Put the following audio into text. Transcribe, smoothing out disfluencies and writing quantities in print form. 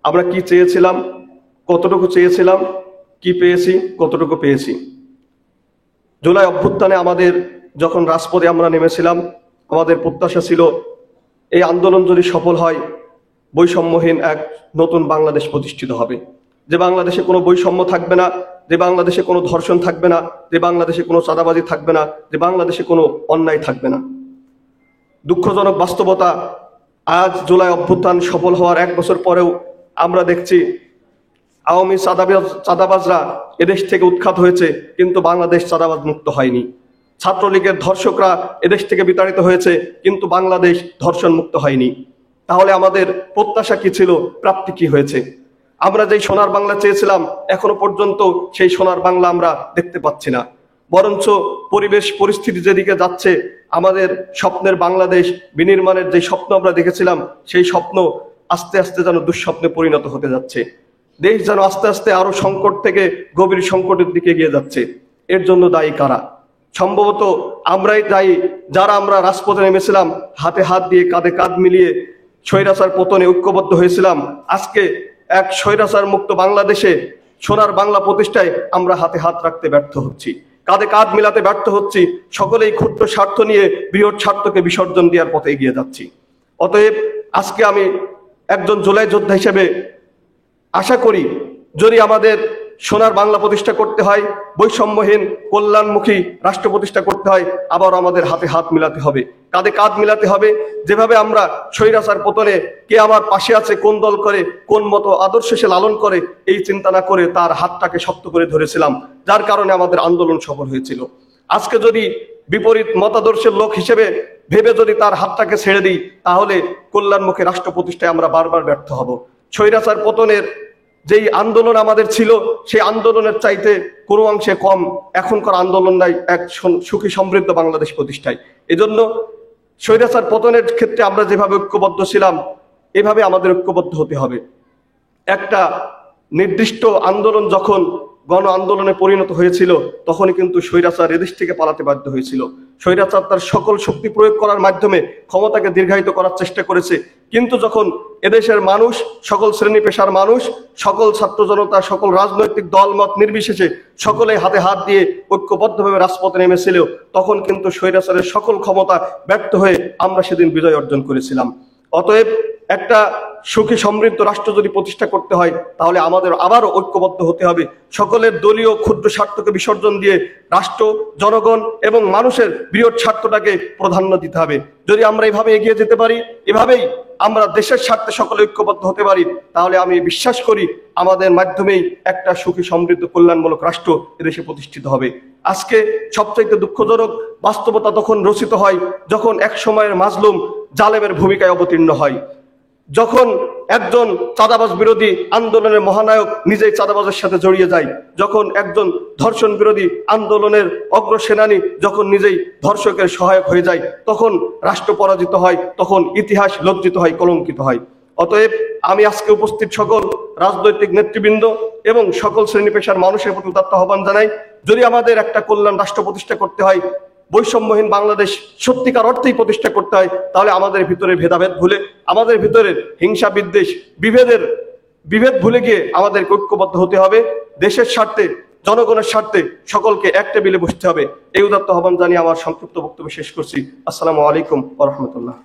আমরা কি চেয়েছিলাম, কতটুকু চেয়েছিলাম, কি পেয়েছি, কতটুকু পেয়েছি। জুলাই অভ্যুত্থানে আমাদের যখন রাজপথে আমরা নেমেছিলাম, আমাদের প্রত্যাশা ছিল এই আন্দোলন যদি সফল হয়, বৈষম্যহীন এক নতুন বাংলাদেশ প্রতিষ্ঠিত হবে, যে বাংলাদেশে কোনো বৈষম্য থাকবে না, যে বাংলাদেশে কোনো ধর্ষণ থাকবে না, যে বাংলাদেশে কোনো চাঁদাবাজি থাকবে না, যে বাংলাদেশে কোনো অন্যায় থাকবে না। দুঃখজনক বাস্তবতা, আজ জুলাই অভ্যুত্থান সফল হওয়ার 1 বছর পরেও আমরা দেখছি আওয়ামী চাঁদাবাজরা এদেশ থেকে উৎখাত হয়েছে, কিন্তু বাংলাদেশ চাঁদাবাজ মুক্ত হয়নি। ছাত্রলীগের ধর্ষকরা এদেশ থেকে বিতাড়িত হয়েছে, কিন্তু বাংলাদেশ ধর্ষণ মুক্ত হয়নি। তাহলে আমাদের প্রত্যাশা কি ছিল, প্রাপ্তি কি হয়েছে? আমরা যেই সোনার বাংলা চেয়েছিলাম, এখনো পর্যন্ত সেই সোনার বাংলা আমরা দেখতে পাচ্ছি না। বরঞ্চ পরিবেশ পরিস্থিতি যেদিকে যাচ্ছে, আমাদের স্বপ্নের বাংলাদেশ বিনির্মাণের যে স্বপ্ন আমরা দেখেছিলাম, সেই স্বপ্ন আস্তে আস্তে যেন দুঃস্বপ্নে পরিণত হতে যাচ্ছে। দেশ যেন আস্তে আস্তে আরো সংকট থেকে গভীর সংকটের দিকে এগিয়ে যাচ্ছে। এর জন্য দায়ী কারা? সম্ভবত আমরাই দায়ী, যারা আমরা রাজপথে নেমেছিলাম, হাতে হাত দিয়ে কাঁধে কাঁধ মিলিয়ে স্বৈরাচার পতনে ঐক্যবদ্ধ হয়েছিলাম। আজকে এক স্বৈরাচার মুক্ত বাংলাদেশে সোনার বাংলা প্রতিষ্ঠায় আমরা হাতে হাত রাখতে ব্যর্থ হচ্ছি, কাঁধে কাঁধ মিলাতে ব্যর্থ হচ্ছি। সকলেই ক্ষুদ্র স্বার্থ নিয়ে বৃহৎ স্বার্থকে বিসর্জন দেওয়ার পথে এগিয়ে যাচ্ছি। অতএব আজকে আমি একজন জুলাই যোদ্ধা হিসেবে আশা করি, যদি আমাদের সোনার বাংলা প্রতিষ্ঠা করতে হয়, বৈষম্যহীন কল্যাণমুখী রাষ্ট্র প্রতিষ্ঠা করতে হয়, আবার আমাদের হাতে হাত মিলাতে হবে, কাঁধে কাঁধ মিলাতে হবে। যেভাবে আমরা স্বৈরাচার পতনে কে আমার পাশে আছে, কোন দল করে, কোন মতো আদর্শ সে লালন করে, এই চিন্তা না করে তার হাতটাকে শক্ত করে ধরেছিলাম, যার কারণে আমাদের আন্দোলন সফল হয়েছিল। আজকে যদি বিপরীত মতাদর্শের লোক হিসেবে ভেবে যদি তার হাতটাকে ছেড়ে দিই, তাহলে কল্যাণমুখী রাষ্ট্র প্রতিষ্ঠায় আমরা বারবার ব্যর্থ হব। স্বৈরাচার পতনের যেই আন্দোলন আমাদের ছিল, সেই আন্দোলনের চাইতে কোনো অংশে কম এখনকার আন্দোলন নাই এক সুখী সমৃদ্ধ বাংলাদেশ প্রতিষ্ঠায়। এজন্য স্বৈরাচার পতনের ক্ষেত্রে আমরা যেভাবে ঐক্যবদ্ধ ছিলাম, এভাবে আমাদের ঐক্যবদ্ধ হতে হবে। একটা নির্দিষ্ট আন্দোলন যখন গণ আন্দোলনে পরিণত হয়েছিল, তখনই কিন্তু স্বৈরাচার এদেশ থেকে পালাতে বাধ্য হয়েছিল। স্বৈরাচার তার সকল শক্তি প্রয়োগ করার মাধ্যমে ক্ষমতাকে দীর্ঘায়িত করার চেষ্টা করেছে, কিন্তু যখন এদেশের মানুষ, সকল শ্রেণী পেশার মানুষ, সকল ছাত্র জনতা, সকল রাজনৈতিক দল মত নির্বিশেষে সকলে হাতে হাত দিয়ে ঐক্যবদ্ধভাবে রাজপথে নেমেছিল, তখন কিন্তু স্বৈরাচারের সকল ক্ষমতা ব্যর্থ হয়ে আমরা সেদিন বিজয় অর্জন করেছিলাম। অতএব একটা সুখী সমৃদ্ধ রাষ্ট্র যদি প্রতিষ্ঠা করতে হয়, তাহলে আমাদের আবারও ঐক্যবদ্ধ হতে হবে। সকলের দলীয় ক্ষুদ্র স্বার্থকে বিসর্জন দিয়ে রাষ্ট্র, জনগণ এবং মানুষের বৃহৎ স্বার্থটাকে প্রাধান্য দিতে হবে। যদি আমরা এভাবে এগিয়ে যেতে পারি, এভাবেই আমরা দেশের স্বার্থে সকলে ঐক্যবদ্ধ হতে পারি, তাহলে আমি বিশ্বাস করি আমাদের মাধ্যমেই একটা সুখী সমৃদ্ধ কল্যাণমূলক রাষ্ট্র এদেশে প্রতিষ্ঠিত হবে। আজকে সবচাইতে দুঃখজনক বাস্তবতা তখন রচিত হয়, যখন এক সময়ের মাজলুম জালেমের ভূমিকায় অবতীর্ণ হয়। যখন একজন চাঁদাবাজ বিরোধী আন্দোলনের মহানায়ক নিজেই চাঁদাবাজের সাথে জড়িয়ে যায়, যখন একজন ধর্ষণ বিরোধী আন্দোলনের অগ্রসেনানী যখন নিজেই ধর্ষকের সহায়ক হয়ে যায়, তখন রাষ্ট্র পরাজিত হয়, তখন ইতিহাস লজ্জিত হয়, কলঙ্কিত হয়। অতএব আমি আজকে উপস্থিত সকল রাজনৈতিক নেতৃবৃন্দ এবং সকল শ্রেণী পেশার মানুষের প্রতি উদাত্ত আহ্বান জানাই, যদি আমাদের একটা কল্যাণ রাষ্ট্র প্রতিষ্ঠা করতে হয়, বৈষম্যহীন বাংলাদেশ সত্যিকার অর্থেই প্রতিষ্ঠা করতে হয়, তাহলে আমাদের ভিতরে ভেদাভেদ ভুলে, আমাদের ভিতরে হিংসা বিদ্বেষ বিভেদ ভুলে গিয়ে আমাদের ঐক্যবদ্ধ হতে হবে। দেশের স্বার্থে, জনগণের স্বার্থে সকলকে এক টেবিলে বসতে হবে। এই উদাত্ত আহ্বান জানিয়ে আমার সংক্ষিপ্ত বক্তব্য শেষ করছি। আসসালামু আলাইকুম ওয়া রাহমাতুল্লাহ।